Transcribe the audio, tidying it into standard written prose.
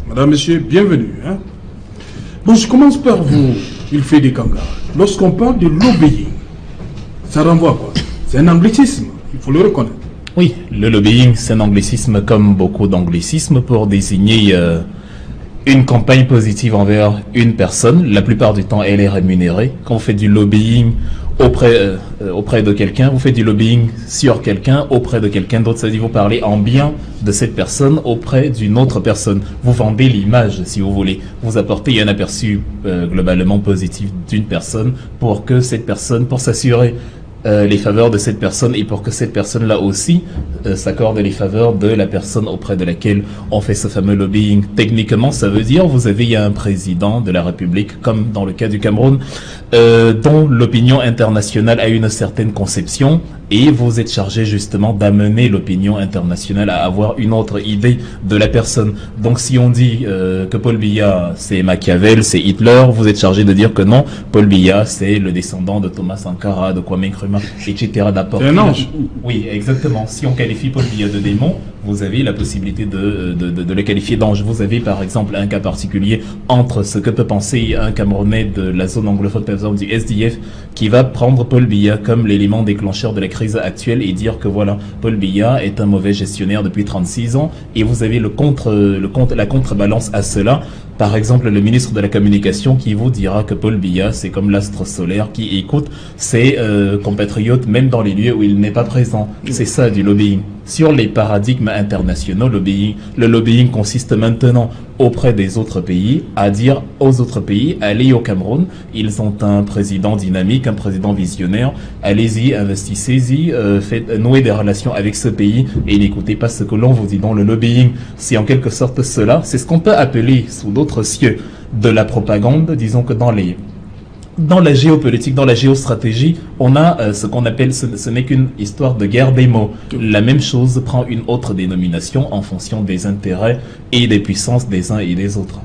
Madame, Monsieur, bienvenue. Hein? Bon, je commence par vous, il fait des kangas. Lorsqu'on parle de lobbying, ça renvoie à quoi? C'est un anglicisme, il faut le reconnaître. Oui, le lobbying, c'est un anglicisme comme beaucoup d'anglicismes pour désigner une campagne positive envers une personne. La plupart du temps, elle est rémunérée. Quand vous faites du lobbying auprès de quelqu'un, vous faites du lobbying sur quelqu'un, auprès de quelqu'un d'autre. Ça veut dire vous parlez en bien de cette personne auprès d'une autre personne. Vous vendez l'image, si vous voulez. Vous apportez un aperçu globalement positif d'une personne pour que cette personne, pour s'assurer les faveurs de cette personne et pour que cette personne-là aussi s'accorde les faveurs de la personne auprès de laquelle on fait ce fameux lobbying. Techniquement, ça veut dire vous avez un président de la République, comme dans le cas du Cameroun, dont l'opinion internationale a une certaine conception et vous êtes chargé justement d'amener l'opinion internationale à avoir une autre idée de la personne. Donc si on dit que Paul Biya c'est Machiavel, c'est Hitler, vous êtes chargé de dire que non, Paul Biya c'est le descendant de Thomas Sankara, de Kwame Nkrumah, etc. d'apporter. C'est un ange. Oui, exactement. Si on qualifie Paul Biya de démon, vous avez la possibilité de le qualifier d'ange. Vous avez par exemple un cas particulier entre ce que peut penser un Camerounais de la zone anglophone, par exemple du SDF, qui va prendre Paul Biya comme l'élément déclencheur de la crise actuelle et dire que voilà, Paul Biya est un mauvais gestionnaire depuis 36 ans, et vous avez la contrebalance à cela. Par exemple, le ministre de la Communication qui vous dira que Paul Biya, c'est comme l'astre solaire qui écoute ses compatriotes même dans les lieux où il n'est pas présent. C'est ça du lobbying. Sur les paradigmes internationaux, le lobbying consiste maintenant auprès des autres pays à dire aux autres pays, allez au Cameroun, ils ont un président dynamique, un président visionnaire, allez-y, investissez-y, nouez des relations avec ce pays et n'écoutez pas ce que l'on vous dit. Dans le lobbying, c'est en quelque sorte cela, c'est ce qu'on peut appeler sous d'autres cieux de la propagande. Disons que dans la géopolitique, dans la géostratégie, on a ce qu'on appelle, ce n'est qu'une histoire de guerre des mots. La même chose prend une autre dénomination en fonction des intérêts et des puissances des uns et des autres.